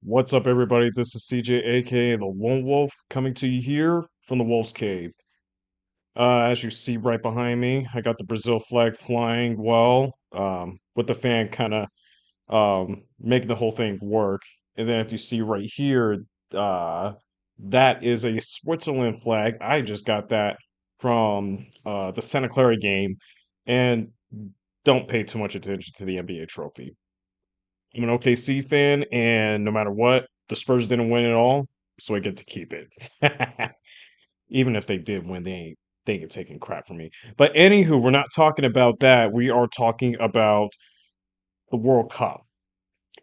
What's up, everybody? This is CJ, aka the Lone Wolf, coming to you here from the Wolf's Cave. As you see right behind me, I got the Brazil flag flying well, with the fan kind of making the whole thing work. And then if you see right here, uh, that is a Switzerland flag. I just got that from the Santa Clara game, and don't pay too much attention to the NBA trophy. I'm an OKC fan, and no matter what, the Spurs didn't win it all, so I get to keep it. Even if they did win, they ain't taking crap from me. But anywho, we're not talking about that. We are talking about the World Cup.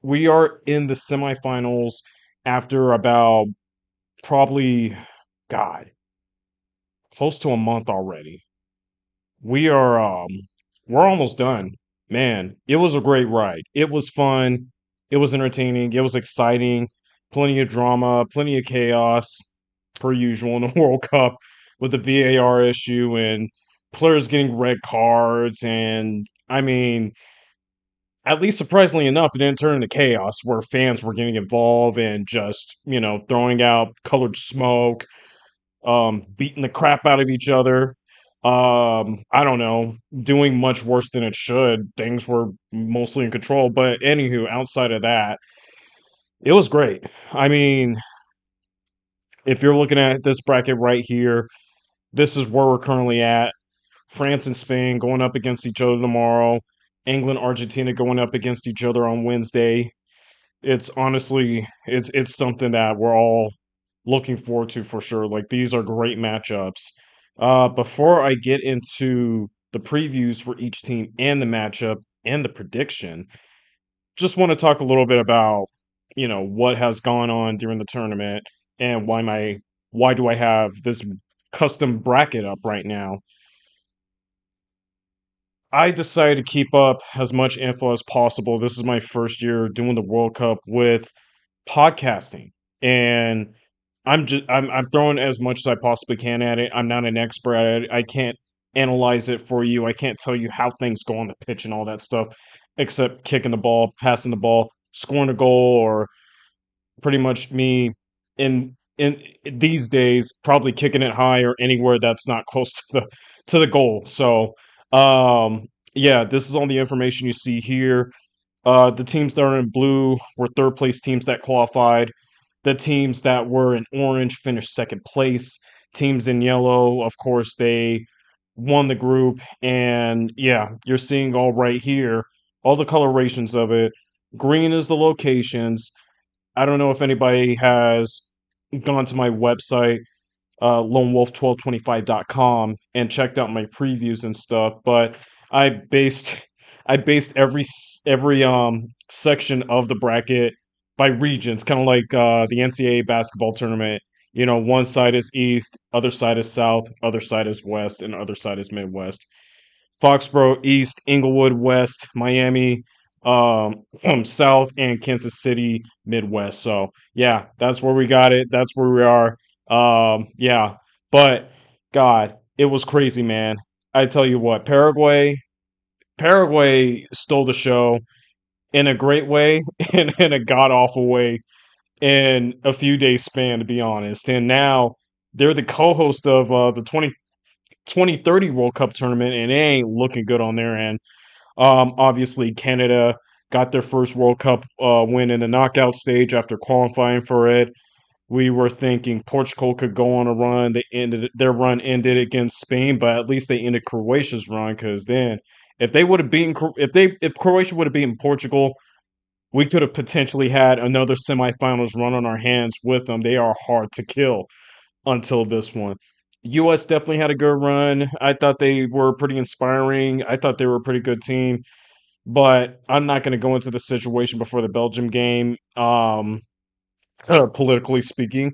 We are in the semifinals after about probably, God, close to a month already. We are we're almost done. Man, it was a great ride. It was fun. It was entertaining. It was exciting. Plenty of drama, plenty of chaos, per usual in the World Cup with the VAR issue and players getting red cards. And I mean, at least surprisingly enough, it didn't turn into chaos where fans were getting involved and just, throwing out colored smoke, beating the crap out of each other. I don't know, doing much worse than it should. Things were mostly in control. But anywho, outside of that, it was great. I mean, if you're looking at this bracket right here, this is where we're currently at. France and Spain going up against each other tomorrow. England, Argentina going up against each other on Wednesday. It's honestly, it's something that we're all looking forward to for sure. Like these are great matchups. Before I get into the previews for each team and the matchup and the prediction, just want to talk a little bit about, what has gone on during the tournament and why do I have this custom bracket up right now. I decided to keep up as much info as possible. This is my first year doing the World Cup with podcasting, and I'm throwing as much as I possibly can at it. I'm not an expert at it. I can't analyze it for you. I can't tell you how things go on the pitch and all that stuff, except kicking the ball, passing the ball, scoring a goal, or pretty much me in these days probably kicking it high or anywhere that's not close to the goal. So yeah, this is all the information you see here. The teams that are in blue were third place teams that qualified. The teams that were in orange finished second place. Teams in yellow, of course, they won the group. And yeah, you're seeing all right here, all the colorations of it. Green is the locations. I don't know if anybody has gone to my website, lonewolf1225.com, and checked out my previews and stuff, but I based I based every section of the bracket by regions, kind of like the NCAA basketball tournament. One side is East, other side is South, other side is West, and other side is Midwest. Foxborough East, Inglewood West, Miami South, and Kansas City Midwest. So yeah, that's where we got it. That's where we are. Yeah, but God, it was crazy, man. I tell you what, Paraguay stole the show in a great way and in a god awful way in a few days span, to be honest. And now they're the co-host of the 2030 World Cup tournament, and it ain't looking good on their end. Obviously, Canada got their first World Cup win in the knockout stage after qualifying for it. We were thinking Portugal could go on a run. Their run ended against Spain, but at least they ended Croatia's run. Because then, if they would have beaten, if Croatia would have beaten Portugal, we could have potentially had another semifinals run on our hands with them. They are hard to kill until this one. U.S. definitely had a good run. I thought they were pretty inspiring. I thought they were a pretty good team, but I'm not going to go into the situation before the Belgium game, politically speaking.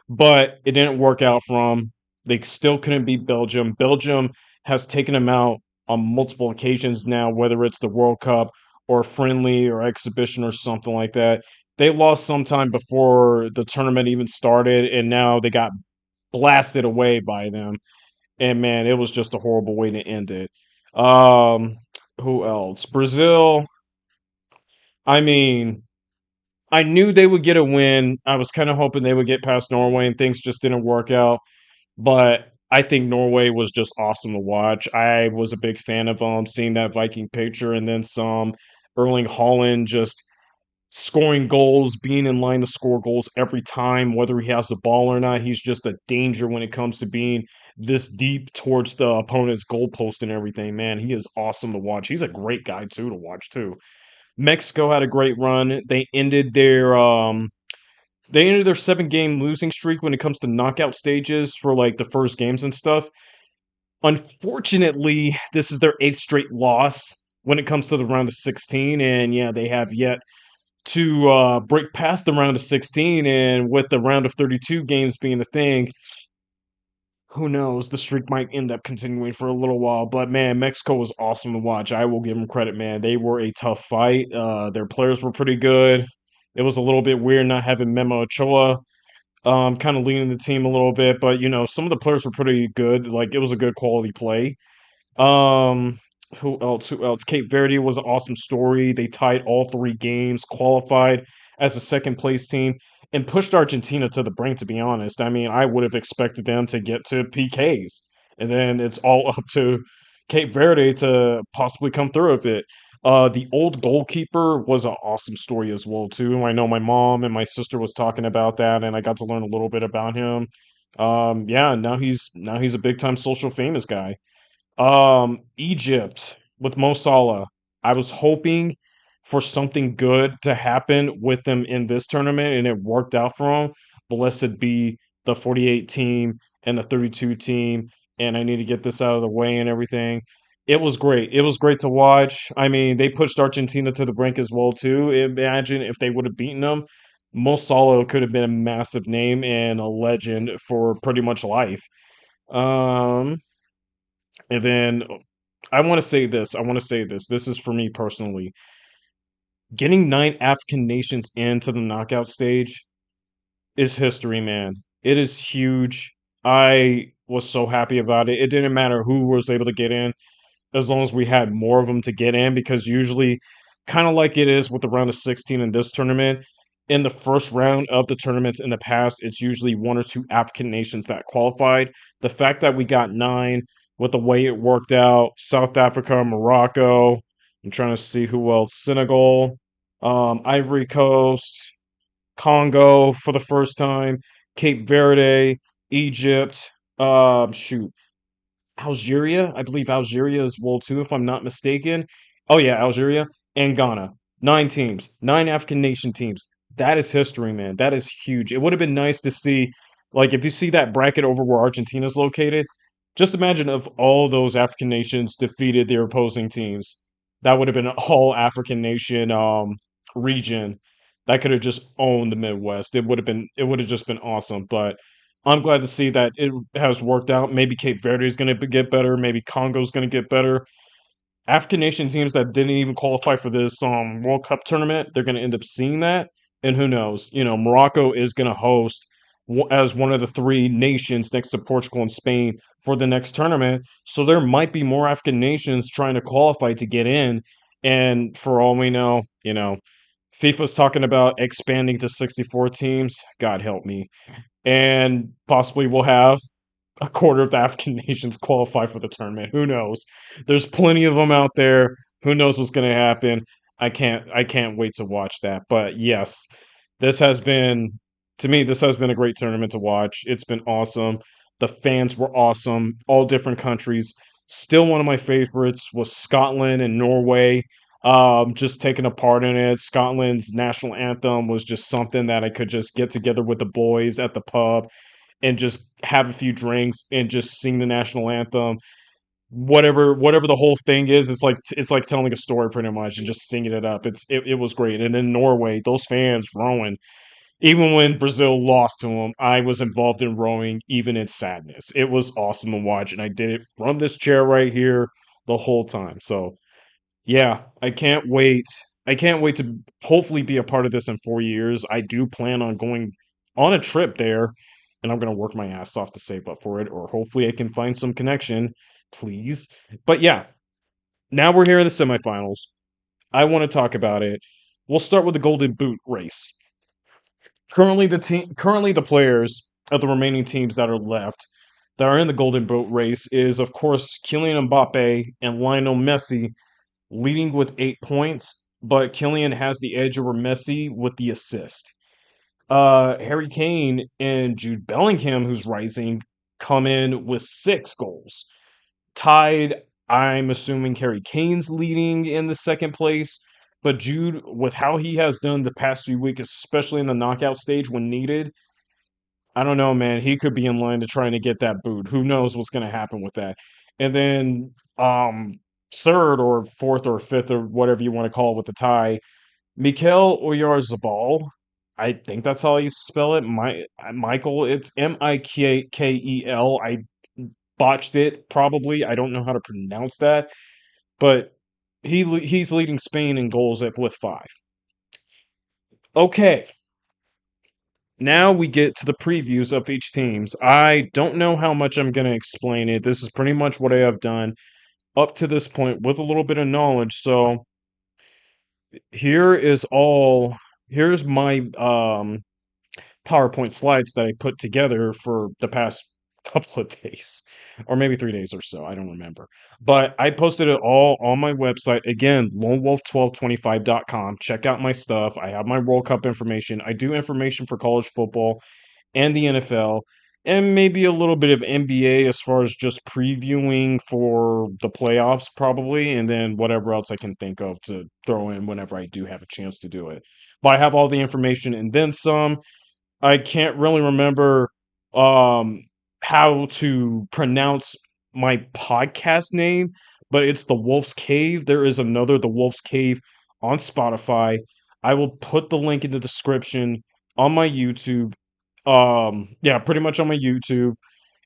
But it didn't work out for them. They still couldn't beat Belgium. Belgium has taken them out on multiple occasions now, whether it's the World Cup or friendly or exhibition or something like that. They lost sometime before the tournament even started, and now they got blasted away by them. And man, it was just a horrible way to end it. Um, who else? Brazil. I mean, I knew they would get a win. I was kind of hoping they would get past Norway, and things just didn't work out. But I think Norway was just awesome to watch. I was a big fan of seeing that Viking picture, and then some. Erling Haaland just scoring goals, being in line to score goals every time, whether he has the ball or not. He's just a danger when it comes to being this deep towards the opponent's goalpost and everything. Man, he is awesome to watch. He's a great guy too to watch too. Mexico had a great run. They ended their 7 game losing streak when it comes to knockout stages for like the first games and stuff. Unfortunately, this is their eighth straight loss when it comes to the round of 16, and yeah, they have yet to break past the round of 16, and with the round of 32 games being the thing, who knows? The streak might end up continuing for a little while. But man, Mexico was awesome to watch. I will give them credit, man. They were a tough fight. Their players were pretty good. It was a little bit weird not having Memo Ochoa kind of leading the team a little bit, but some of the players were pretty good. Like it was a good quality play. Um, who else? Who else? Cape Verde was an awesome story. They tied all 3 games, qualified as a second place team, and pushed Argentina to the brink. To be honest, I mean, I would have expected them to get to PKs, and then it's all up to Cape Verde to possibly come through with it. The old goalkeeper was an awesome story as well too. I know my mom and my sister was talking about that, and I got to learn a little bit about him. Yeah, now he's a big time social famous guy. Egypt with Mo Salah. I was hoping for something good to happen with them in this tournament, and it worked out for them. Blessed be the 48 team and the 32 team, and I need to get this out of the way and everything. It was great. It was great to watch. I mean, they pushed Argentina to the brink as well too. Imagine if they would have beaten them. Mo Salah could have been a massive name and a legend for pretty much life. Um, and then I want to say this. I want to say this. This is for me personally. Getting 9 African nations into the knockout stage is history, man. It is huge. I was so happy about it. It didn't matter who was able to get in as long as we had more of them to get in, because usually, kind of like it is with the round of 16 in this tournament, in the first round of the tournaments in the past, it's usually 1 or 2 African nations that qualified. The fact that we got 9 with the way it worked out, South Africa, Morocco, I'm trying to see who else, Senegal, Ivory Coast, Congo for the first time, Cape Verde, Egypt, shoot, Algeria. I believe Algeria as well too, if I'm not mistaken. Oh yeah, Algeria and Ghana. 9 teams, 9 African nation teams. That is history, man. That is huge. It would have been nice to see, like, if you see that bracket over where Argentina's located, just imagine if all those African nations defeated their opposing teams. That would have been an all African nation region that could have just owned the Midwest. It would have just been awesome. But I'm glad to see that it has worked out. Maybe Cape Verde is going to get better. Maybe Congo's going to get better. African nation teams that didn't even qualify for this World Cup tournament, they're going to end up seeing that. And who knows? Morocco is going to host as one of the 3 nations next to Portugal and Spain for the next tournament. So there might be more African nations trying to qualify to get in. And for all we know, FIFA's talking about expanding to 64 teams. God help me. And possibly we'll have a quarter of the African nations qualify for the tournament. Who knows? There's plenty of them out there. Who knows what's going to happen? I can't wait to watch that. But yes, this has been to me this has been a great tournament to watch. It's been awesome. The fans were awesome. All different countries. Still one of my favorites was Scotland and Norway. Just taking a part in it. Scotland's national anthem was just something that I could just get together with the boys at the pub and just have a few drinks and just sing the national anthem. Whatever the whole thing is, it's like telling a story pretty much and just singing it up. It was great. And then Norway, those fans rowing. Even when Brazil lost to them, I was involved in rowing, even in sadness. It was awesome to watch, and I did it from this chair right here the whole time. So yeah, I can't wait. I can't wait to hopefully be a part of this in 4 years. I do plan on going on a trip there, and I'm gonna work my ass off to save up for it, or hopefully I can find some connection, please. But yeah, now we're here in the semifinals. I want to talk about it. We'll start with the Golden Boot race. Currently the players of the remaining teams that are left that are in the Golden Boat race is of course Kylian Mbappe and Lionel Messi leading with 8 points, but Kylian has the edge over Messi with the assist. Harry Kane and Jude Bellingham, who's rising, come in with 6 goals. Tied, I'm assuming Harry Kane's leading in the second place, but Jude, with how he has done the past few weeks, especially in the knockout stage when needed, I don't know, man. He could be in line to trying to get that boot. Who knows what's going to happen with that? And then, third or fourth or fifth or whatever you want to call it with the tie, Mikel Oyarzabal. I think that's how you spell it. Michael. It's Mikel. I botched it probably. I don't know how to pronounce that, but he's leading Spain in goals with 5. Okay, now we get to the previews of each teams. I don't know how much I'm going to explain it. This is pretty much what I have done up to this point with a little bit of knowledge. So here is all. Here's my PowerPoint slides that I put together for the past couple of days, or maybe 3 days or so. I don't remember. But I posted it all on my website. Again, lonewolf1225.com. Check out my stuff. I have my World Cup information. I do information for college football and the NFL, and maybe a little bit of NBA as far as just previewing for the playoffs, probably, and then whatever else I can think of to throw in whenever I do have a chance to do it. But I have all the information and then some. I can't really remember um how to pronounce my podcast name, but it's The Wolf's Cave. There is another The Wolf's Cave on Spotify. I will put the link in the description on my YouTube. Yeah, pretty much on my YouTube,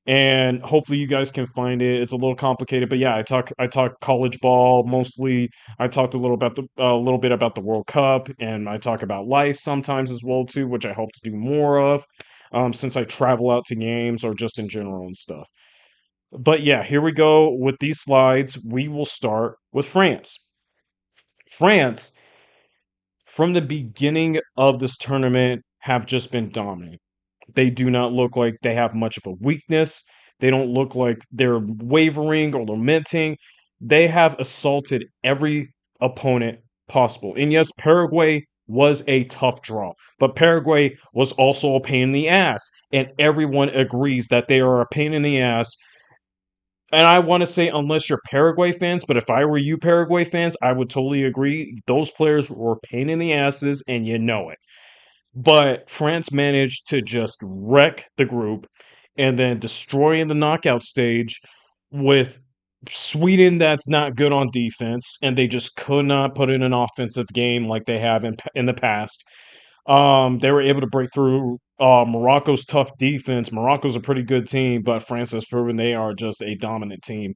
and hopefully you guys can find it. It's a little complicated, but yeah, I talk college ball mostly. I talked a little bit about the World Cup, and I talk about life sometimes as well too, which I hope to do more of, since I travel out to games or just in general and stuff. But yeah, here we go with these slides. We will start with France. France, from the beginning of this tournament, have just been dominant. They do not look like they have much of a weakness. They don't look like they're wavering or lamenting. They have assaulted every opponent possible. And yes, Paraguay was a tough draw, but Paraguay was also a pain in the ass. And everyone agrees that they are a pain in the ass. And I want to say, unless you're Paraguay fans, but if I were you, Paraguay fans, I would totally agree. Those players were pain in the asses, and you know it. But France managed to just wreck the group and then destroy in the knockout stage with Sweden that's not good on defense, and they just could not put in an offensive game like they have in the past. They were able to break through Morocco's tough defense. Morocco's a pretty good team, but France has proven they are just a dominant team.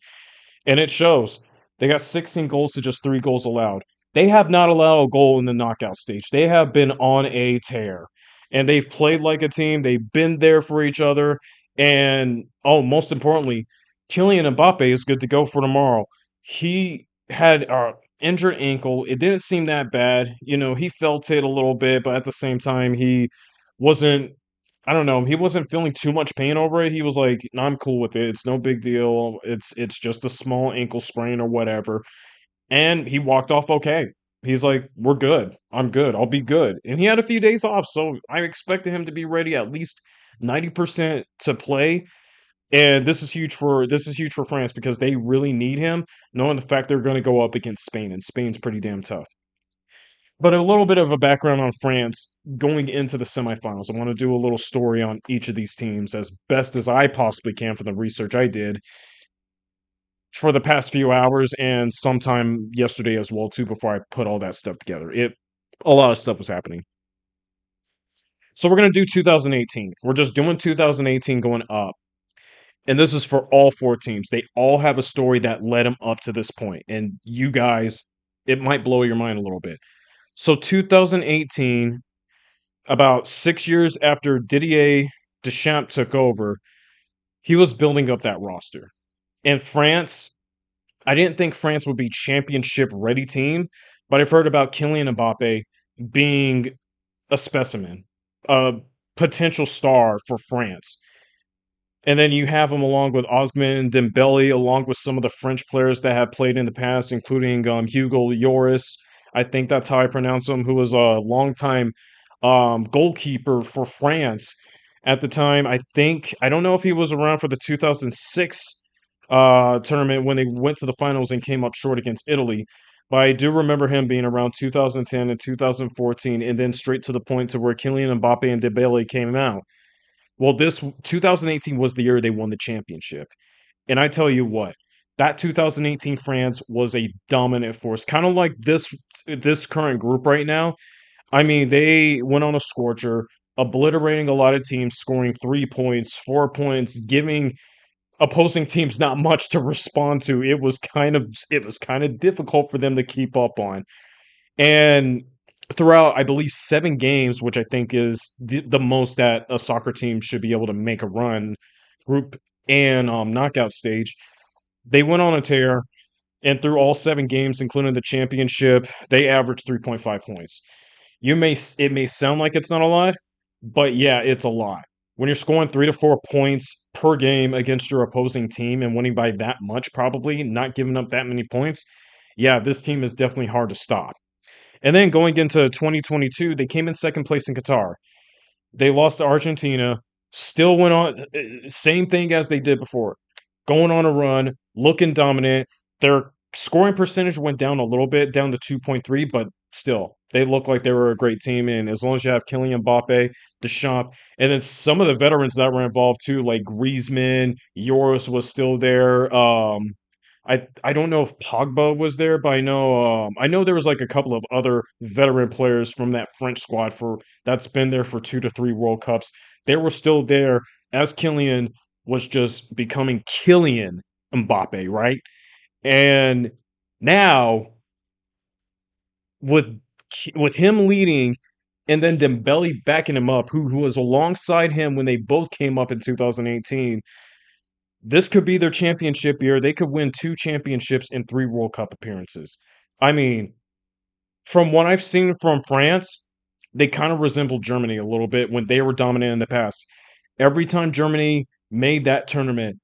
And it shows. They got 16 goals to just 3 goals allowed. They have not allowed a goal in the knockout stage. They have been on a tear. And they've played like a team. They've been there for each other. And oh, most importantly, Kylian Mbappe is good to go for tomorrow. He had a injured ankle. It didn't seem that bad. You know, he felt it a little bit, but at the same time, he wasn't, I don't know, he wasn't feeling too much pain over it. He was like, "No, I'm cool with it. It's no big deal. It's just a small ankle sprain or whatever." And he walked off okay. He's like, "We're good. I'm good. I'll be good." And he had a few days off, so I expected him to be ready at least 90% to play. And this is huge for France because they really need him, knowing the fact they're going to go up against Spain, and Spain's pretty damn tough. But a little bit of a background on France going into the semifinals. I want to do a little story on each of these teams as best as I possibly can for the research I did for the past few hours and sometime yesterday as well too before I put all that stuff together. A lot of stuff was happening. So we're going to do 2018. We're just doing 2018 going up. And this is for all 4 teams. They all have a story that led them up to this point. And you guys, it might blow your mind a little bit. So 2018, about 6 years after Didier Deschamps took over, he was building up that roster. And France, I didn't think France would be championship ready team, but I've heard about Kylian Mbappe being a specimen. a potential star for France. And then you have him along with Osman Dembele, along with some of the French players that have played in the past, including Hugo Lloris. I think that's how I pronounce him, who was a longtime goalkeeper for France at the time. I don't know if he was around for the 2006 tournament when they went to the finals and came up short against Italy. But I do remember him being around 2010 and 2014, and then straight to the point to where Kylian Mbappe and Dembele came out. Well, this 2018 was the year they won the championship. And I tell you what, that 2018 France was a dominant force, kind of like this current group right now. I mean, they went on a scorcher, obliterating a lot of teams, scoring 3 points, 4 points, giving opposing teams not much to respond to. It was kind of difficult for them to keep up on. And throughout, I believe, 7 games, which I think is the most that a soccer team should be able to make a run, group and knockout stage, they went on a tear. And through all 7 games, including the championship, they averaged 3.5 points. It may sound like it's not a lot, but yeah, it's a lot. When you're scoring 3 to 4 points per game against your opposing team and winning by that much, probably not giving up that many points, yeah, this team is definitely hard to stop. And then going into 2022, they came in second place in Qatar. They lost to Argentina, still went on, same thing as they did before, going on a run, looking dominant. Their scoring percentage went down a little bit, down to 2.3, but still, they look like they were a great team. And as long as you have Kylian Mbappe, Deschamps, and then some of the veterans that were involved too, like Griezmann, Yoris was still there. I don't know if Pogba was there, but I know there was like a couple of other veteran players from that French squad for that's been there for 2 to 3 World Cups. They were still there as Kylian was just becoming Kylian Mbappe, right? And now with with him leading and then Dembele backing him up, who was alongside him when they both came up in 2018, this could be their championship year. They could win 2 championships and 3 World Cup appearances. I mean, from what I've seen from France, they kind of resemble Germany a little bit when they were dominant in the past. Every time Germany made that tournament,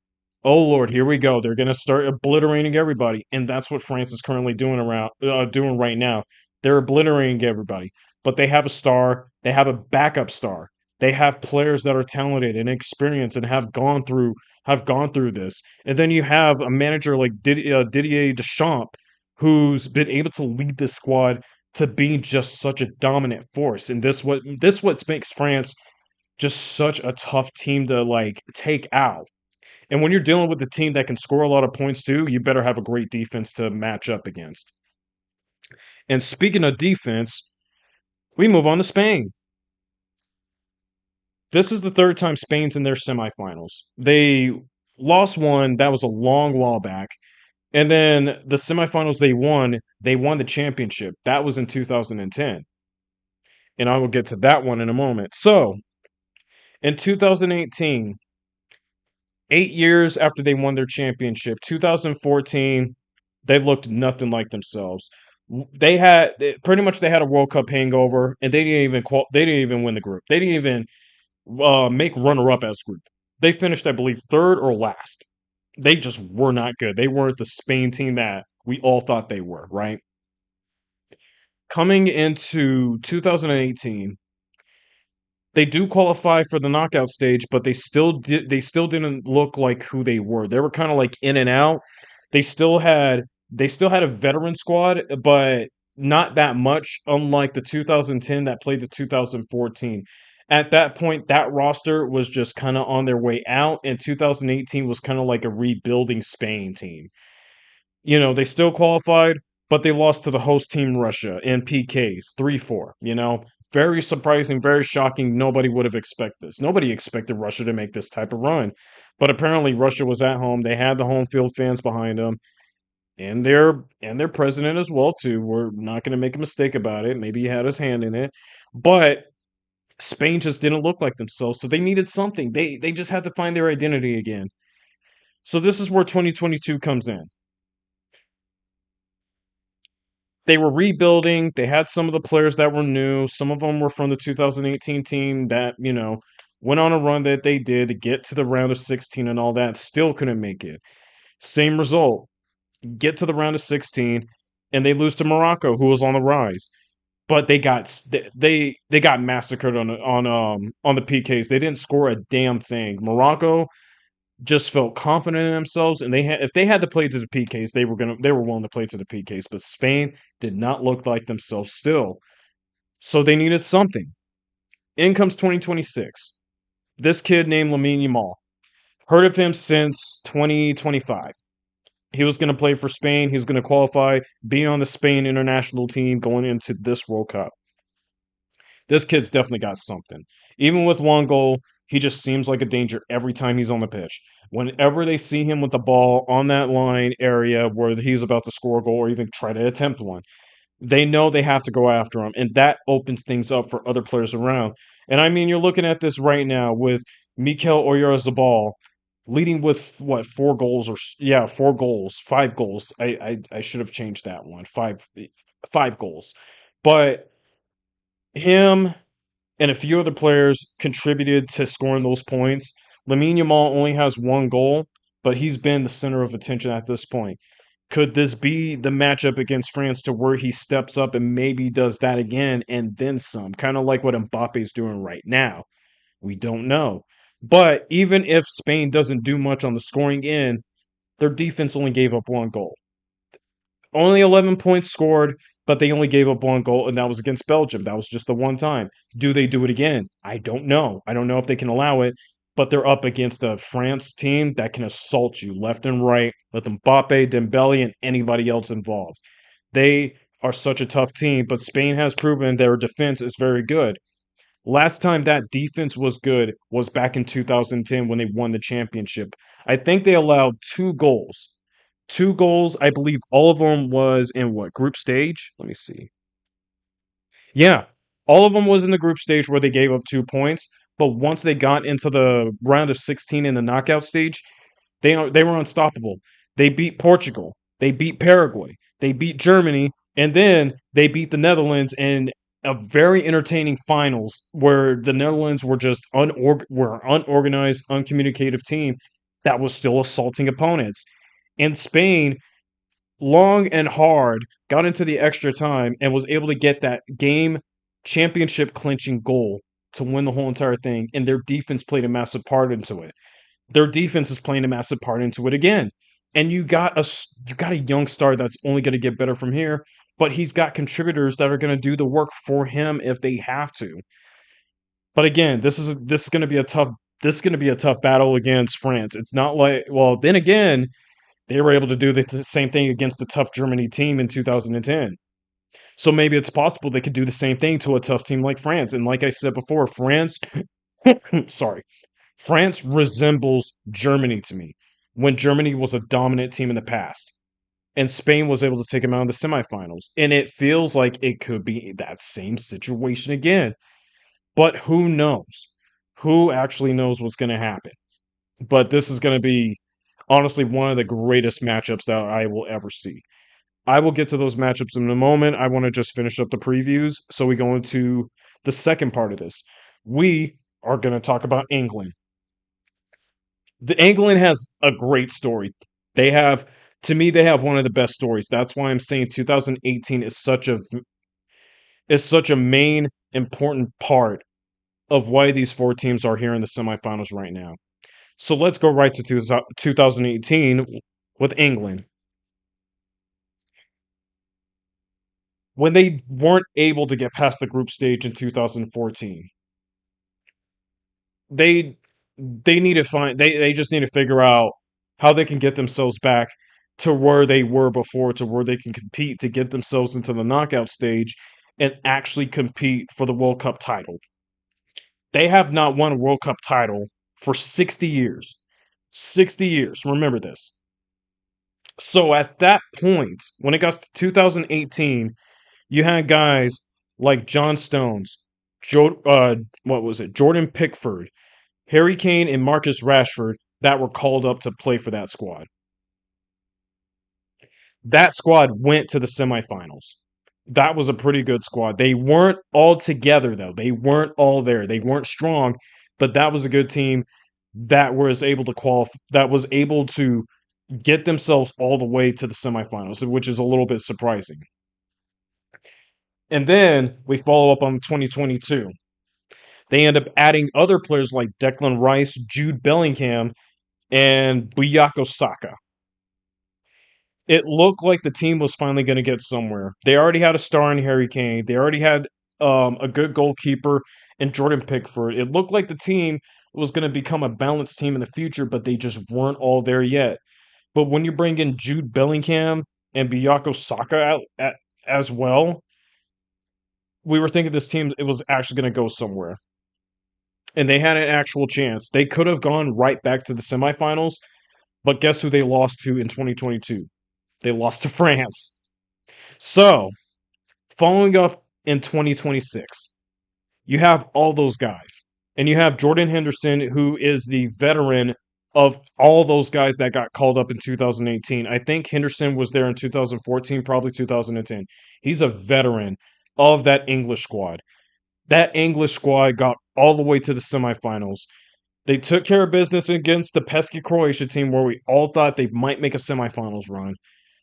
oh Lord, here we go. They're going to start obliterating everybody, and that's what France is currently doing right now. They're obliterating everybody, but they have a star. They have a backup star. They have players that are talented and experienced and have gone through this. And then you have a manager like Didier Deschamps, who's been able to lead this squad to being just such a dominant force. And this what makes France just such a tough team to like take out. And when you're dealing with a team that can score a lot of points too, you better have a great defense to match up against. And speaking of defense, we move on to Spain. This is the third time Spain's in their semifinals. They lost one, that was a long while back. And then the semifinals they won the championship. That was in 2010. And I will get to that one in a moment. So, in 2018, 8 years after they won their championship, 2014, they looked nothing like themselves. Pretty much they had a World Cup hangover, and they didn't even win the group. They didn't even make runner up as group. They finished, I believe, third or last. They just were not good. They weren't the Spain team that we all thought they were. Right, coming into 2018, they do qualify for the knockout stage, but they still didn't look like who they were. They were kind of like in and out. They still had they still had a veteran squad, but not that much, unlike the 2010 that played the 2014. At that point, that roster was just kind of on their way out, and 2018 was kind of like a rebuilding Spain team. They still qualified, but they lost to the host team Russia in PKs 3-4. Very surprising, very shocking. Nobody would have expected this. Nobody expected Russia to make this type of run. But apparently Russia was at home. They had the home field fans behind them. And their president as well too. We're not going to make a mistake about it. Maybe he had his hand in it. But Spain just didn't look like themselves, so they needed something. They just had to find their identity again. So this is where 2022 comes in. they were rebuilding. They had some of the players that were new. Some of them were from the 2018 team that, went on a run that they did to get to the round of 16 and all that. Still couldn't make it. Same result. Get to the round of 16 and they lose to Morocco, who was on the rise. But they got massacred on the PKs. They didn't score a damn thing. Morocco just felt confident in themselves, and if they had to play to the PKs, they were willing to play to the PKs. But Spain did not look like themselves still, so they needed something. In comes 2026. This kid named Lamine Yamal. Heard of him since 2025. He was going to play for Spain. He's going to qualify, be on the Spain international team going into this World Cup. This kid's definitely got something. Even with one goal, he just seems like a danger every time he's on the pitch. Whenever they see him with the ball on that line area where he's about to score a goal or even try to attempt one, they know they have to go after him. And that opens things up for other players around. And I mean, you're looking at this right now with Mikel Oyarzabal leading with what, 4 goals, or yeah, 4 goals, 5 goals. I should have changed that one. Five goals. But him and a few other players contributed to scoring those points. Lamine Yamal only has 1 goal, but he's been the center of attention at this point. Could this be the matchup against France to where he steps up and maybe does that again and then some? Kind of like what Mbappe's doing right now. We don't know. But even if Spain doesn't do much on the scoring end, their defense only gave up 1 goal. Only 11 points scored, but they only gave up 1 goal, and that was against Belgium. That was just the one time. Do they do it again? I don't know. I don't know if they can allow it, but they're up against a France team that can assault you left and right with Mbappe, Dembele, and anybody else involved. They are such a tough team, but Spain has proven their defense is very good. Last time that defense was good was back in 2010 when they won the championship. I think they allowed 2 goals. 2 goals, I believe all of them was in what, group stage? Let me see. Yeah, all of them was in the group stage where they gave up 2 points. But once they got into the round of 16 in the knockout stage, they were unstoppable. They beat Portugal. They beat Paraguay. They beat Germany, and then they beat the Netherlands in a very entertaining finals where the Netherlands were just unorganized, uncommunicative team that was still assaulting opponents. And Spain, long and hard, got into the extra time and was able to get that game championship clinching goal to win the whole entire thing. And their defense played a massive part into it. Their defense is playing a massive part into it again. And you got a young star that's only going to get better from here, but he's got contributors that are going to do the work for him if they have to. But again, this is going to be a tough battle against France. It's not like, well, then again, they were able to do the same thing against the tough Germany team in 2010. So maybe it's possible they could do the same thing to a tough team like France. And like I said before, sorry, France resembles Germany to me when Germany was a dominant team in the past. And Spain was able to take them out in the semifinals. And it feels like it could be that same situation again. But who knows? Who actually knows what's going to happen? But this is going to be, honestly, one of the greatest matchups that I will ever see. I will get to those matchups in a moment. I want to just finish up the previews. So we go into the second part of this. We are going to talk about England. The England has a great story. They have, to me, they have one of the best stories. That's why I'm saying 2018 is such a main important part of why these 4 teams are here in the semifinals right now. So let's go right to 2018 with England. When they weren't able to get past the group stage in 2014, they need to they just need to figure out how they can get themselves back to where they were before, to where they can compete to get themselves into the knockout stage and actually compete for the World Cup title. They have not won a World Cup title for 60 years. 60 years. Remember this. So at that point, when it got to 2018, you had guys like John Stones, what was it, Jordan Pickford, Harry Kane, and Marcus Rashford that were called up to play for that squad. That squad went to the semifinals. That was a pretty good squad. They weren't all together though. They weren't all there. They weren't strong, but that was a good team that was able to qualify, that was able to get themselves all the way to the semifinals, which is a little bit surprising. And then we follow up on 2022. They end up adding other players like Declan Rice, Jude Bellingham, and Buyako Saka. It looked like the team was finally going to get somewhere. They already had a star in Harry Kane. They already had a good goalkeeper in Jordan Pickford. It looked like the team was going to become a balanced team in the future, but they just weren't all there yet. But when you bring in Jude Bellingham and Biyako Saka as well, we were thinking this team it was actually going to go somewhere, and they had an actual chance. They could have gone right back to the semifinals, but guess who they lost to in 2022? They lost to France. So following up in 2026, you have all those guys. And you have Jordan Henderson, who is the veteran of all those guys that got called up in 2018. I think Henderson was there in 2014, probably 2010. He's a veteran of that English squad. That English squad got all the way to the semifinals. They took care of business against the pesky Croatia team where we all thought they might make a semifinals run.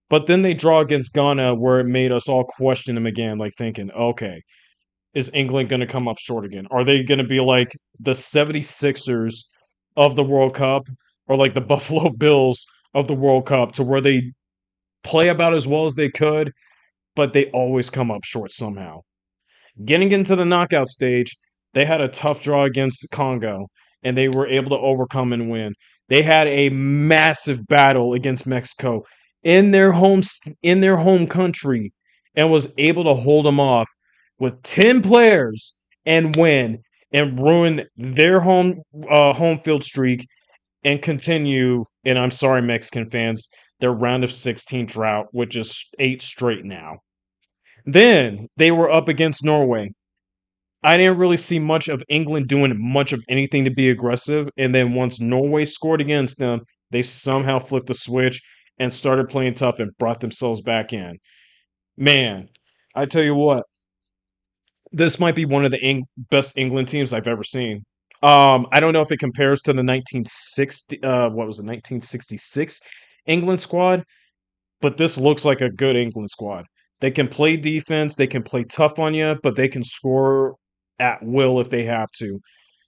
But then they draw against Ghana where it made us all question them again, like thinking, okay, is England going to come up short again? Are they going to be like the 76ers of the World Cup or like the Buffalo Bills of the World Cup to where they play about as well as they could, but they always come up short somehow? Getting into the knockout stage, they had a tough draw against Congo, and they were able to overcome and win. They had a massive battle against Mexico in their home country, and was able to hold them off with 10 players and win and ruin their home field streak and continue. And I'm sorry, Mexican fans, their round of 16 drought, which is 8 straight now. Then they were up against Norway. I didn't really see much of England doing much of anything to be aggressive. And then once Norway scored against them, they somehow flipped the switch and started playing tough and brought themselves back in. Man, I tell you what, this might be one of the best England teams I've ever seen. I don't know if it compares to the 1960, what was it, 1966 England squad, but this looks like a good England squad. They can play defense, they can play tough on you, but they can score at will if they have to.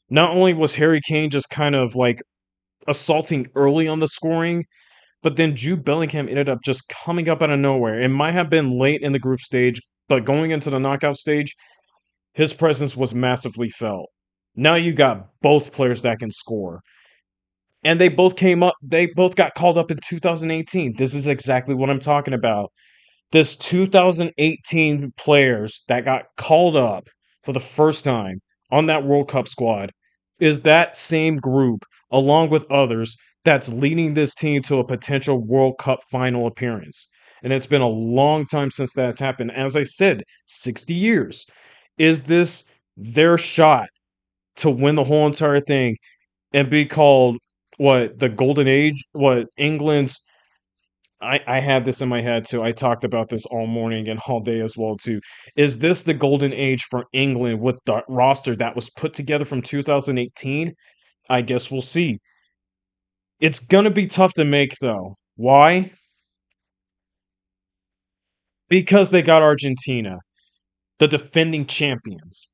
Not only was Harry Kane just kind of like assaulting early on the scoring, but then Jude Bellingham ended up just coming up out of nowhere. It might have been late in the group stage, but going into the knockout stage, his presence was massively felt. Now you got both players that can score. And they both got called up in 2018. This is exactly what I'm talking about. This 2018 players that got called up for the first time on that World Cup squad is that same group, along with others, that's leading this team to a potential World Cup final appearance. And it's been a long time since that's happened. As I said, 60 years. Is this their shot to win the whole entire thing and be called what the golden age? What England's I had this in my head too. I talked about this all morning and all day as well too. Is this the golden age for England with the roster that was put together from 2018? I guess we'll see. It's gonna be tough to make though. Why? Because they got Argentina, the defending champions.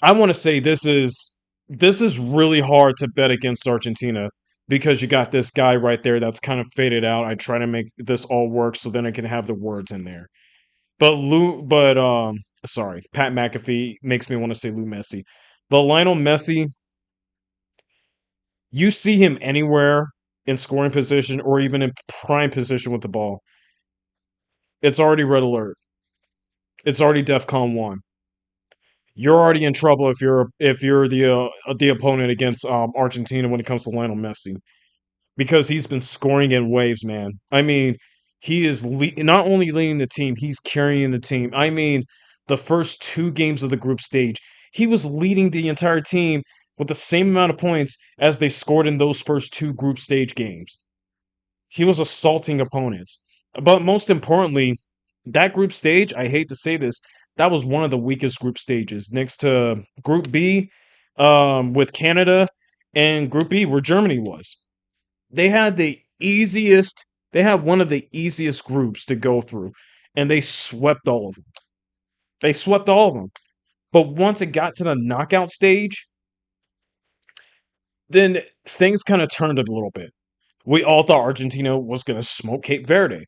I want to say this is really hard to bet against Argentina because you got this guy right there that's kind of faded out. I try to make this all work so then I can have the words in there. Sorry, Pat McAfee makes me want to say Lou Messi. But Lionel Messi, you see him anywhere in scoring position or even in prime position with the ball. It's already red alert. It's already DEFCON 1. You're already in trouble if you're the opponent against Argentina when it comes to Lionel Messi because he's been scoring in waves, man. I mean, he is not only leading the team, he's carrying the team. I mean, the first 2 games of the group stage, he was leading the entire team with the same amount of points as they scored in those first 2 group stage games. He was assaulting opponents. But most importantly, That group stage, I hate to say this, that was one of the weakest group stages next to Group B, with Canada, and Group E where Germany was. They had the easiest, they had one of the easiest groups to go through, and they swept all of them. They swept all of them. But once it got to the knockout stage, then things kind of turned a little bit. We all thought Argentina was going to smoke Cape Verde.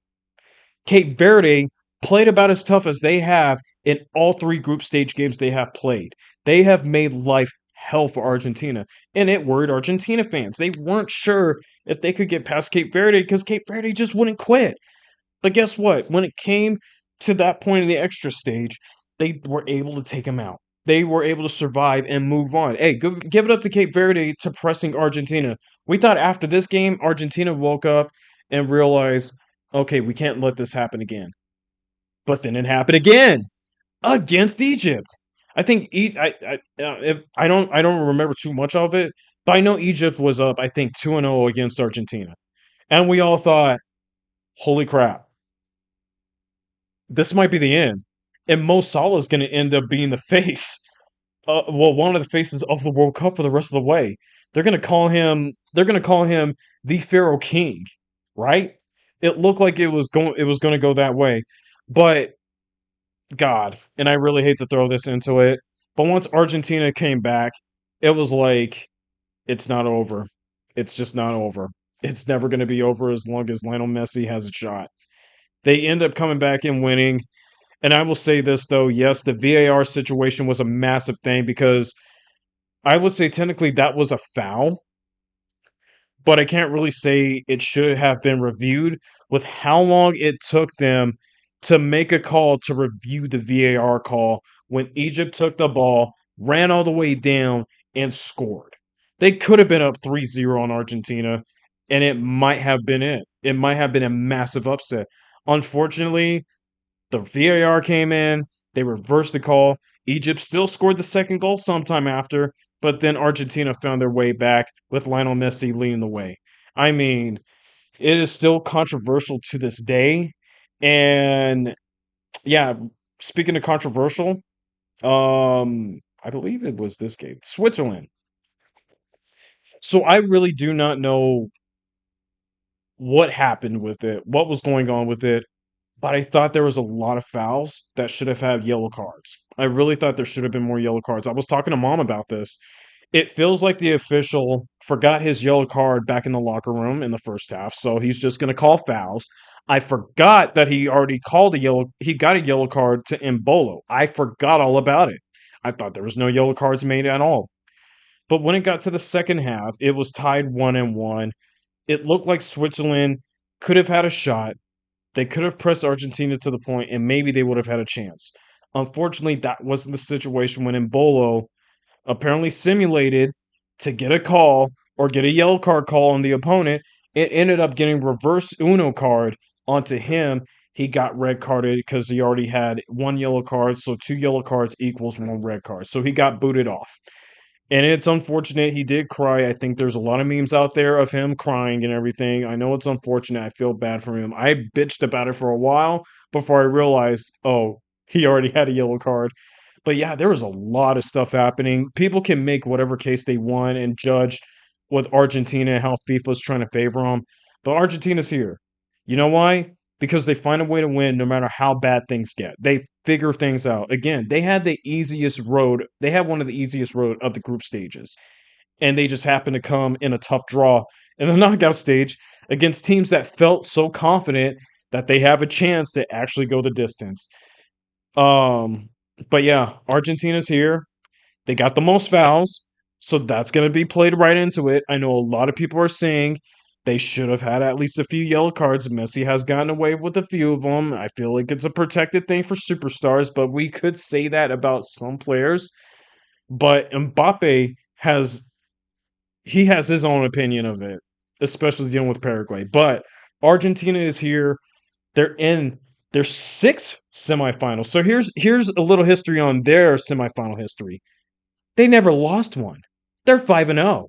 Cape Verde played about as tough as they have in all three group stage games they have played. They have made life hell for Argentina, and it worried Argentina fans. They weren't sure if they could get past Cape Verde because Cape Verde just wouldn't quit. But guess what? When it came to that point in the extra stage, they were able to take him out. They were able to survive and move on. Hey, give it up to Cape Verde to pressing Argentina. We thought after this game, Argentina woke up and realized, okay, we can't let this happen again. But then it happened again against Egypt. I think if I don't remember too much of it, but I know Egypt was up. I think 2-0 against Argentina, and we all thought, "Holy crap, this might be the end." And Mo Salah is going to end up being the face, well, one of the faces of the World Cup for the rest of the way. They're going to call him. They're going to call him the Pharaoh King, right? It looked like it was going. It was going to go that way, but God, and I really hate to throw this into it, but once Argentina came back, it was like it's not over. It's just not over. It's never going to be over as long as Lionel Messi has a shot. They end up coming back and winning. And I will say this though, yes, the VAR situation was a massive thing because I would say technically that was a foul, but I can't really say it should have been reviewed with how long it took them to make a call to review the VAR call when Egypt took the ball, ran all the way down, and scored. They could have been up 3-0 on Argentina, and it might have been it. It might have been a massive upset. Unfortunately, the VAR came in, they reversed the call. Egypt still scored the second goal sometime after, but then Argentina found their way back with Lionel Messi leading the way. I mean, it is still controversial to this day. And yeah, speaking of controversial, I believe it was this game, Switzerland. So I really do not know what happened with it, what was going on with it. But I thought there was a lot of fouls that should have had yellow cards. I really thought there should have been more yellow cards. I was talking to mom about this. It feels like the official forgot his yellow card back in the locker room in the first half, so he's just going to call fouls. I forgot that he already called a yellow. He got a yellow card to Embolo. I forgot all about it. I thought there was no yellow cards made at all. But when it got to the second half, it was tied 1-1. It looked like Switzerland could have had a shot. They could have pressed Argentina to the point, and maybe they would have had a chance. Unfortunately, that wasn't the situation when Embolo apparently simulated to get a call or get a yellow card call on the opponent. It ended up getting reverse Uno card onto him. He got red carded because he already had one yellow card, so two yellow cards equals one red card. So he got booted off. And it's unfortunate. He did cry. I think there's a lot of memes out there of him crying and everything. I know it's unfortunate. I feel bad for him. I bitched about it for a while before I realized, oh, he already had a yellow card. But yeah, there was a lot of stuff happening. People can make whatever case they want and judge with Argentina and how FIFA's trying to favor them. But Argentina's here. You know why? Because they find a way to win no matter how bad things get. They figure things out. Again, they had the easiest road. They had one of the easiest road of the group stages. And they just happened to come in a tough draw in the knockout stage against teams that felt so confident that they have a chance to actually go the distance. Um, but yeah, Argentina's here. They got the most fouls, so that's going to be played right into it. I know a lot of people are saying they should have had at least a few yellow cards. Messi has gotten away with a few of them. I feel like it's a protected thing for superstars, but we could say that about some players. But Mbappe has his own opinion of it, especially dealing with Paraguay. But Argentina is here. They're in their sixth semifinals. So here's a little history on their semifinal history. They never lost one. They're 5-0.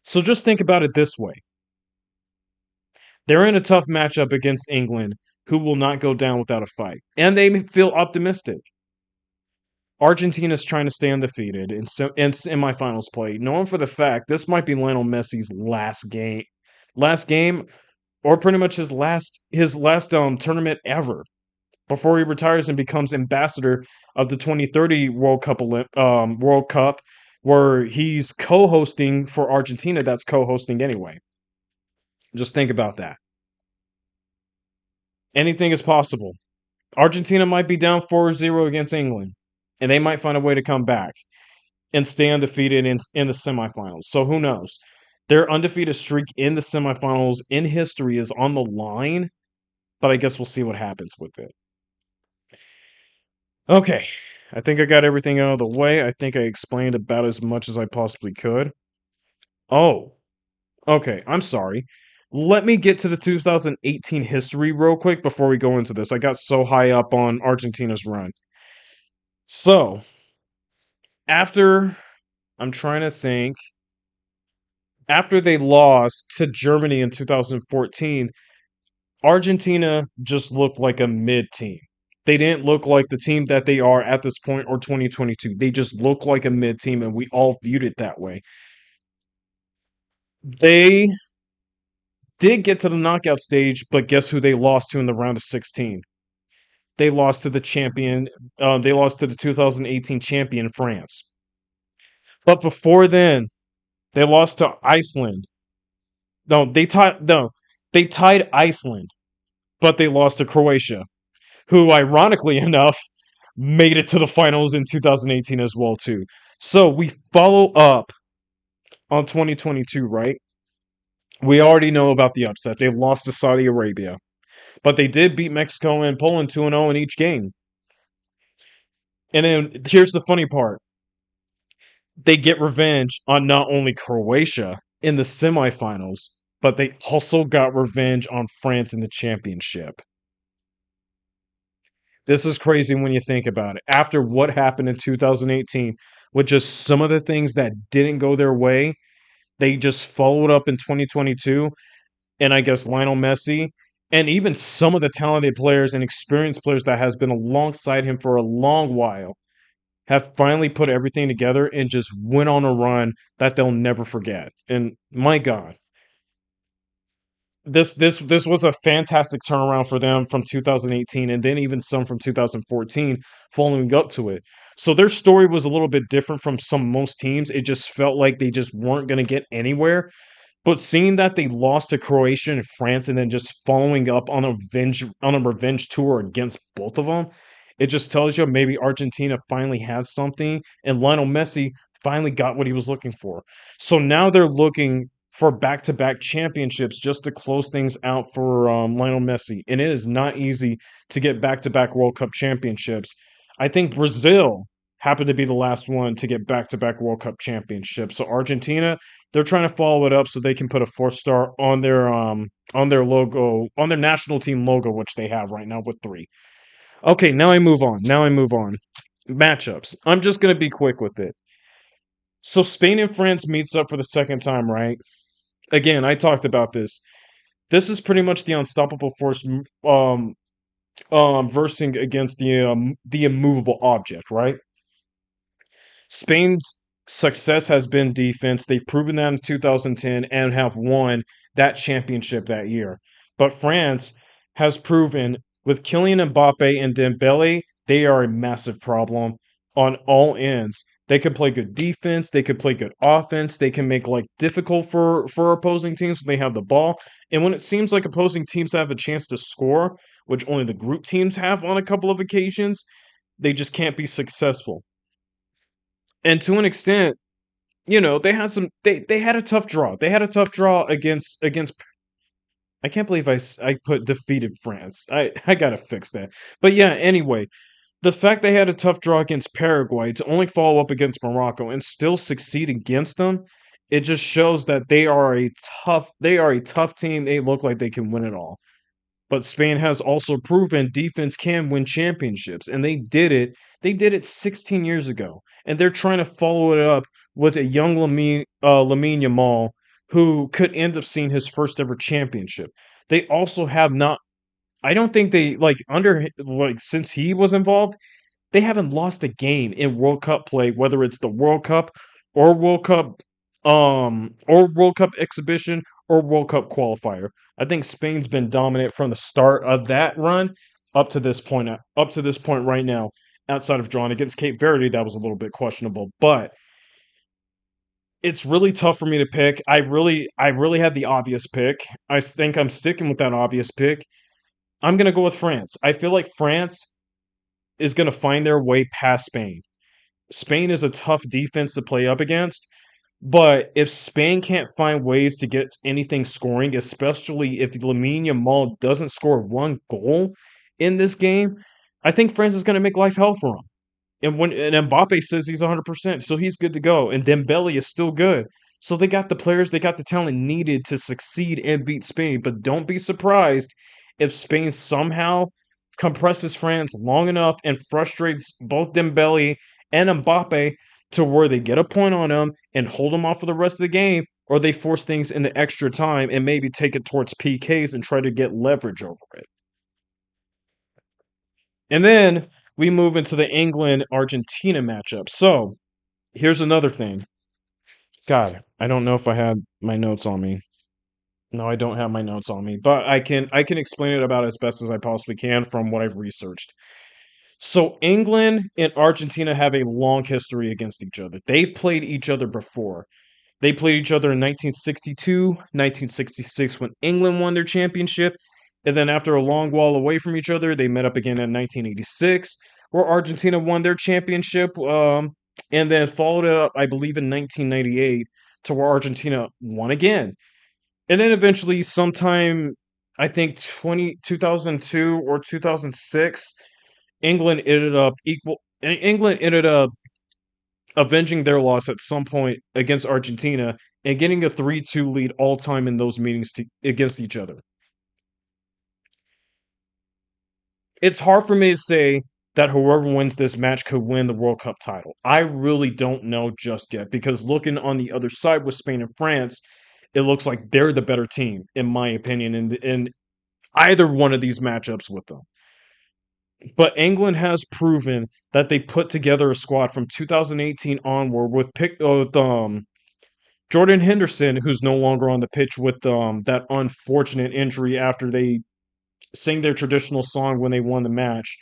So just think about it this way. They're in a tough matchup against England, who will not go down without a fight. And they feel optimistic. Argentina's trying to stay undefeated in semifinals play, knowing for the fact this might be Lionel Messi's last game, or pretty much his last tournament ever before he retires and becomes ambassador of the 2030 World Cup, where he's co-hosting for Argentina. That's co-hosting anyway. Just think about that. Anything is possible. Argentina might be down 4-0 against England, and they might find a way to come back and stay undefeated in the semifinals. So who knows? Their undefeated streak in the semifinals in history is on the line, but I guess we'll see what happens with it. Okay, I think I got everything out of the way. I think I explained about as much as I possibly could. Oh, okay, I'm sorry. Let me get to the 2018 history real quick before we go into this. I got so high up on Argentina's run. So, after, I'm trying to think, after they lost to Germany in 2014, Argentina just looked like a mid team. They didn't look like the team that they are at this point or 2022. They just look like a mid team, and we all viewed it that way. They did get to the knockout stage, but guess who they lost to in the round of 16? They lost to the champion. They lost to the 2018 champion France. But before then, they lost to Iceland. No, they tied. No, they tied Iceland, but they lost to Croatia, who, ironically enough, made it to the finals in 2018 as well too. So we follow up on 2022, right? We already know about the upset. They lost to Saudi Arabia, but they did beat Mexico and Poland 2-0 in each game. And then here's the funny part. They get revenge on not only Croatia in the semifinals, but they also got revenge on France in the championship. This is crazy when you think about it. After what happened in 2018, with just some of the things that didn't go their way, they just followed up in 2022. And I guess Lionel Messi, and even some of the talented players and experienced players that has been alongside him for a long while, have finally put everything together and just went on a run that they'll never forget. And my God, this was a fantastic turnaround for them from 2018, and then even some from 2014 following up to it. So their story was a little bit different from some most teams. It just felt like they just weren't going to get anywhere. But seeing that they lost to Croatia and France, and then just following up on a revenge tour against both of them, it just tells you maybe Argentina finally has something, and Lionel Messi finally got what he was looking for. So now they're looking for back-to-back championships just to close things out for Lionel Messi, and it is not easy to get back-to-back World Cup championships. I think Brazil happened to be the last one to get back-to-back World Cup championships. So Argentina, they're trying to follow it up so they can put a 4 star on their logo, on their national team logo, which they have right now with 3. Okay, now I move on. Matchups. I'm just gonna be quick with it. So Spain and France meets up for the second time, right? Again, I talked about this. This is pretty much the unstoppable force versing against the immovable object, right? Spain's success has been defense. They've proven that in 2010 and have won that championship that year. But France has proven with Kylian Mbappe and Dembele, they are a massive problem on all ends. They could play good defense. They could play good offense. They can make life difficult for opposing teams when they have the ball. And when it seems like opposing teams have a chance to score, which only the group teams have on a couple of occasions, they just can't be successful. And to an extent, they had a tough draw. They had a tough draw against. I can't believe I put defeated France. I gotta fix that. But yeah, anyway, the fact they had a tough draw against Paraguay to only follow up against Morocco and still succeed against them, it just shows that they are a tough team. They look like they can win it all. But Spain has also proven defense can win championships, and they did it. They did it 16 years ago, and they're trying to follow it up with a young Lamine Yamal who could end up seeing his first ever championship. They also have not. I don't think they like under like since he was involved, they haven't lost a game in World Cup play, whether it's the World Cup or World Cup exhibition or World Cup qualifier. I think Spain's been dominant from the start of that run up to this point right now. Outside of drawing against Cape Verde, that was a little bit questionable, but it's really tough for me to pick. I really had the obvious pick. I think I'm sticking with that obvious pick. I'm gonna go with France. I feel like France is gonna find their way past Spain. Spain is a tough defense to play up against, but if Spain can't find ways to get anything scoring, especially if Lamine Yamal doesn't score one goal in this game, I think France is going to make life hell for him. And Mbappe says he's 100%, so he's good to go. And Dembele is still good. So they got the players, they got the talent needed to succeed and beat Spain. But don't be surprised if Spain somehow compresses France long enough and frustrates both Dembele and Mbappe to where they get a point on them and hold them off for the rest of the game, or they force things into extra time and maybe take it towards PKs and try to get leverage over it. And then we move into the England Argentina matchup. So here's another thing. God, I don't know if I had my notes on me. No, I don't have my notes on me, but I can explain it about as best as I possibly can from what I've researched. So England and Argentina have a long history against each other. They've played each other before. They played each other in 1962, 1966 when England won their championship, and then after a long while away from each other, they met up again in 1986 where Argentina won their championship, and then followed it up, I believe, in 1998 to where Argentina won again. And then eventually, sometime, I think 2002 or 2006, England ended up avenging their loss at some point against Argentina and getting a 3-2 lead all time in those meetings against each other. It's hard for me to say that whoever wins this match could win the World Cup title. I really don't know just yet because looking on the other side with Spain and France, it looks like they're the better team, in my opinion, in either one of these matchups with them. But England has proven that they put together a squad from 2018 onward with Jordan Henderson, who's no longer on the pitch with that unfortunate injury after they sang their traditional song when they won the match.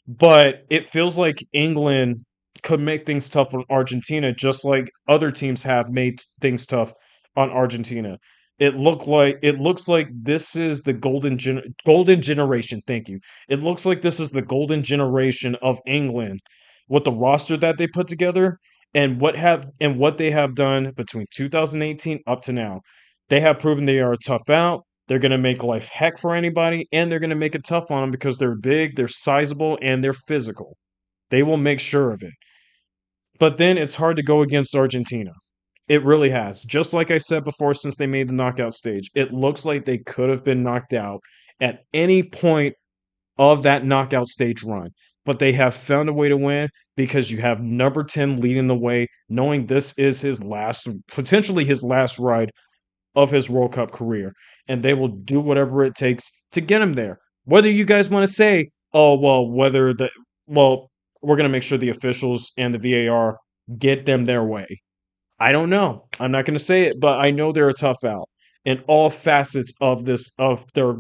But it feels like England could make things tough on Argentina, just like other teams have made things tough on Argentina. It looks like this is the golden generation. Thank you. It looks like this is the golden generation of England with the roster that they put together and what they have done between 2018 up to now. They have proven they are a tough out. They're going to make life heck for anybody, and they're going to make it tough on them because they're big, they're sizable, and they're physical. They will make sure of it. But then it's hard to go against Argentina. It really has. Just like I said before, since they made the knockout stage, it looks like they could have been knocked out at any point of that knockout stage run. But they have found a way to win because you have number 10 leading the way, knowing this is potentially his last ride of his World Cup career, and they will do whatever it takes to get him there. Whether you guys want to say, oh, well, we're going to make sure the officials and the VAR get them their way. I don't know. I'm not going to say it, but I know they're a tough out in all facets of their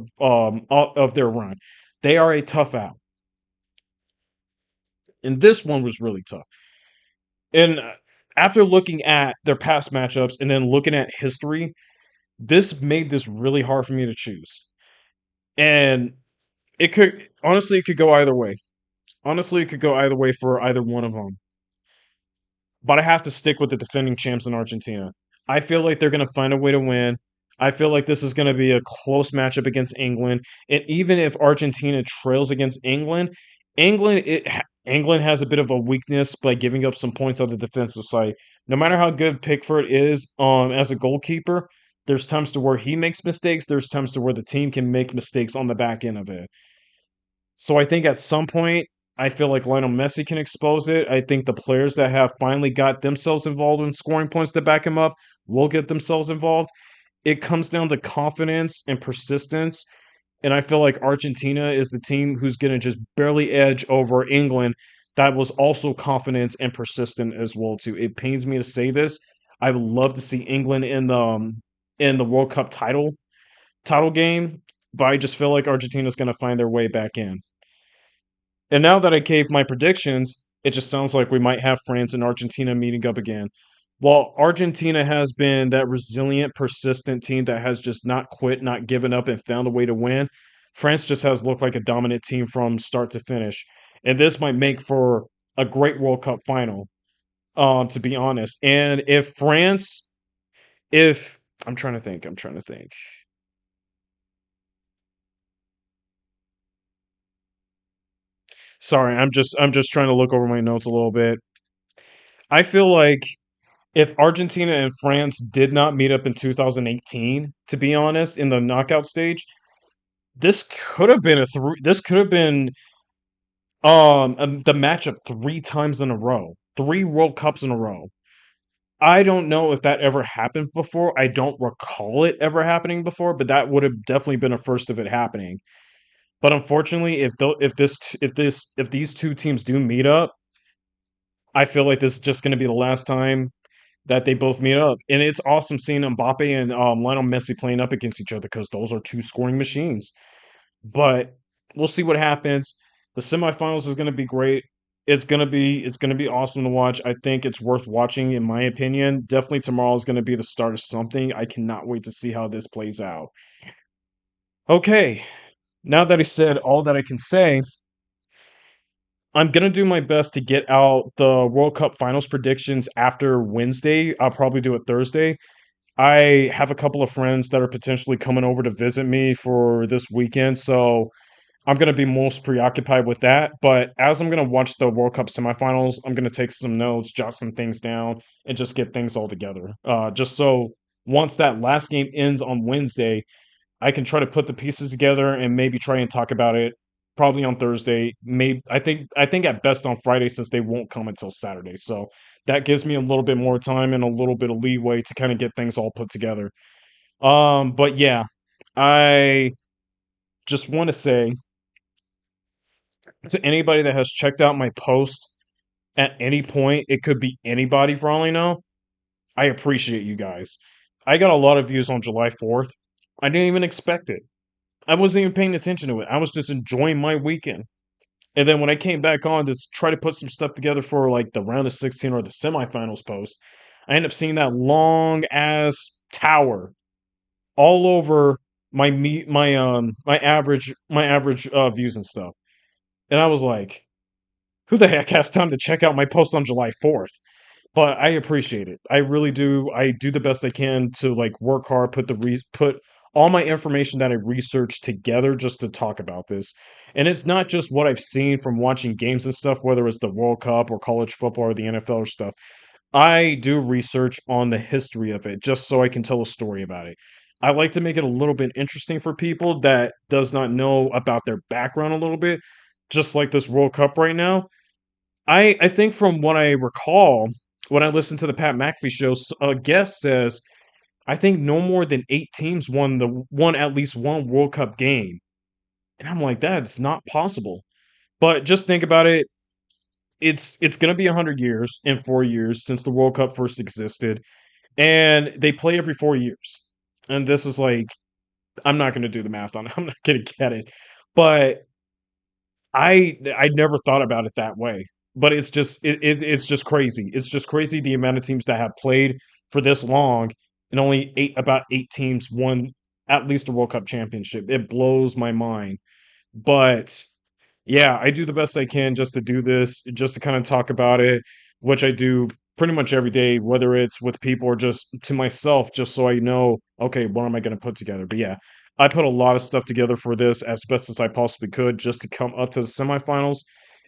run. They are a tough out, and this one was really tough. And after looking at their past matchups and then looking at history, this made this really hard for me to choose. And it could go either way. Honestly, it could go either way for either one of them. But I have to stick with the defending champs in Argentina. I feel like they're going to find a way to win. I feel like this is going to be a close matchup against England. And even if Argentina trails against England, England has a bit of a weakness by giving up some points on the defensive side. No matter how good Pickford is as a goalkeeper, there's times to where he makes mistakes. There's times to where the team can make mistakes on the back end of it. So I think at some point, I feel like Lionel Messi can expose it. I think the players that have finally got themselves involved in scoring points to back him up will get themselves involved. It comes down to confidence and persistence. and I feel like Argentina is the team who's going to just barely edge over England. That was also confident and persistent as well too. It pains me to say this. I would love to see England in the World Cup title game, but I just feel like Argentina's going to find their way back in. And now that I gave my predictions, it just sounds like we might have France and Argentina meeting up again. While Argentina has been that resilient, persistent team that has just not quit, not given up, and found a way to win, France just has looked like a dominant team from start to finish. And this might make for a great World Cup final, to be honest. And if I'm trying to think. Sorry, I'm just trying to look over my notes a little bit. I feel like if Argentina and France did not meet up in 2018, to be honest, in the knockout stage, this could have been a three. This could have been the matchup three times in a row, three World Cups in a row. I don't know if that ever happened before. I don't recall it ever happening before, but that would have definitely been a first of it happening. But unfortunately, if these two teams do meet up, I feel like this is just going to be the last time that they both meet up. And it's awesome seeing Mbappe and Lionel Messi playing up against each other because those are two scoring machines. But we'll see what happens. The semifinals is going to be great. It's going to be awesome to watch. I think it's worth watching in my opinion. Definitely tomorrow is going to be the start of something. I cannot wait to see how this plays out. Okay, now that I said all that I can say, I'm gonna do my best to get out the World Cup finals predictions after Wednesday. I'll probably do it Thursday. I have a couple of friends that are potentially coming over to visit me for this weekend, so I'm going to be most preoccupied with that. But as I'm going to watch the World Cup semifinals, I'm going to take some notes, jot some things down, and just get things all together. Just so once that last game ends on Wednesday, I can try to put the pieces together and maybe try and talk about it probably on Thursday. Maybe I think at best on Friday since they won't come until Saturday. So that gives me a little bit more time and a little bit of leeway to kind of get things all put together. But yeah, I just want to say to anybody that has checked out my post at any point, it could be anybody for all I know. I appreciate you guys. I got a lot of views on July 4th. I didn't even expect it. I wasn't even paying attention to it. I was just enjoying my weekend. And then when I came back on to try to put some stuff together for like the round of 16 or the semifinals post, I ended up seeing that long ass tower all over my average views and stuff. And I was like, who the heck has time to check out my post on July 4th? But I appreciate it. I really do. I do the best I can to like work hard, put all my information that I researched together just to talk about this. And it's not just what I've seen from watching games and stuff, whether it's the World Cup or college football or the NFL or stuff. I do research on the history of it just so I can tell a story about it. I like to make it a little bit interesting for people that does not know about their background a little bit, just like this World Cup right now. I think from what I recall, when I listened to the Pat McAfee show, a guest says I think no more than 8 teams won at least one World Cup game, and I'm like that's not possible. But just think about it. It's going to be 100 years in 4 years since the World Cup first existed, and they play every 4 years. And this is like I'm not going to do the math on it. I'm not going to get it, but I never thought about it that way, but it's just crazy. It's just crazy the amount of teams that have played for this long and only about 8 teams won at least a World Cup championship. It blows my mind. But yeah, I do the best I can just to do this, just to kind of talk about it, which I do pretty much every day, whether it's with people or just to myself, just so I know, okay, what am I going to put together? But yeah, I put a lot of stuff together for this as best as I possibly could just to come up to the semifinals.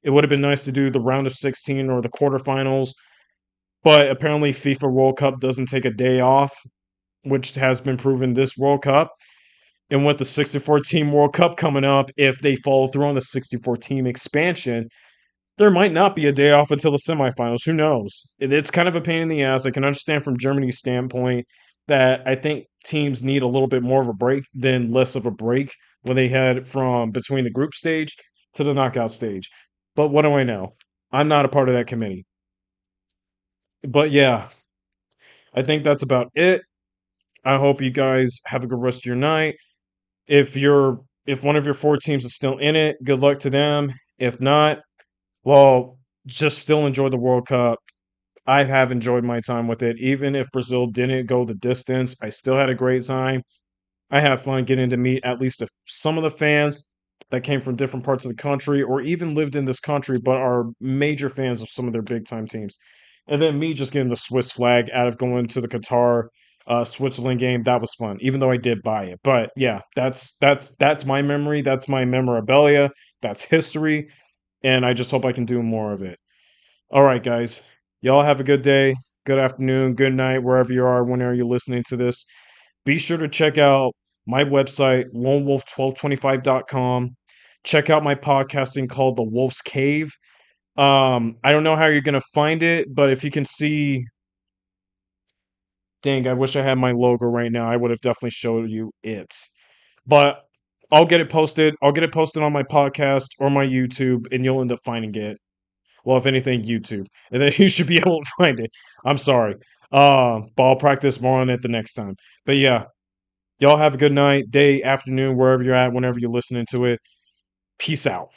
It would have been nice to do the round of 16 or the quarterfinals, but apparently FIFA World Cup doesn't take a day off, which has been proven this World Cup. And with the 64 team World Cup coming up, if they follow through on the 64 team expansion, there might not be a day off until the semifinals. Who knows? It's kind of a pain in the ass. I can understand from Germany's standpoint that I think teams need a little bit more of a break than less of a break when they head from between the group stage to the knockout stage. But what do I know? I'm not a part of that committee. But yeah, I think that's about it. I hope you guys have a good rest of your night. If one of your four teams is still in it, good luck to them. If not, well, just still enjoy the World Cup. I have enjoyed my time with it. Even if Brazil didn't go the distance, I still had a great time. I have fun getting to meet at least some of the fans that came from different parts of the country or even lived in this country but are major fans of some of their big time teams. And then me just getting the Swiss flag out of going to the Qatar Switzerland game, that was fun, even though I did buy it. But yeah, that's my memory. That's my memorabilia. That's history. And I just hope I can do more of it. All right, guys. Y'all have a good day, good afternoon, good night, wherever you are, whenever you're listening to this. Be sure to check out my website, lonewolf1225.com. Check out my podcasting called The Wolf's Cave. I don't know how you're going to find it, but if you can see, dang, I wish I had my logo right now. I would have definitely showed you it. But I'll get it posted. I'll get it posted on my podcast or my YouTube, and you'll end up finding it. Well, if anything, YouTube. And then you should be able to find it. I'm sorry. But I'll practice more on it the next time. But yeah, y'all have a good night, day, afternoon, wherever you're at, whenever you're listening to it. Peace out.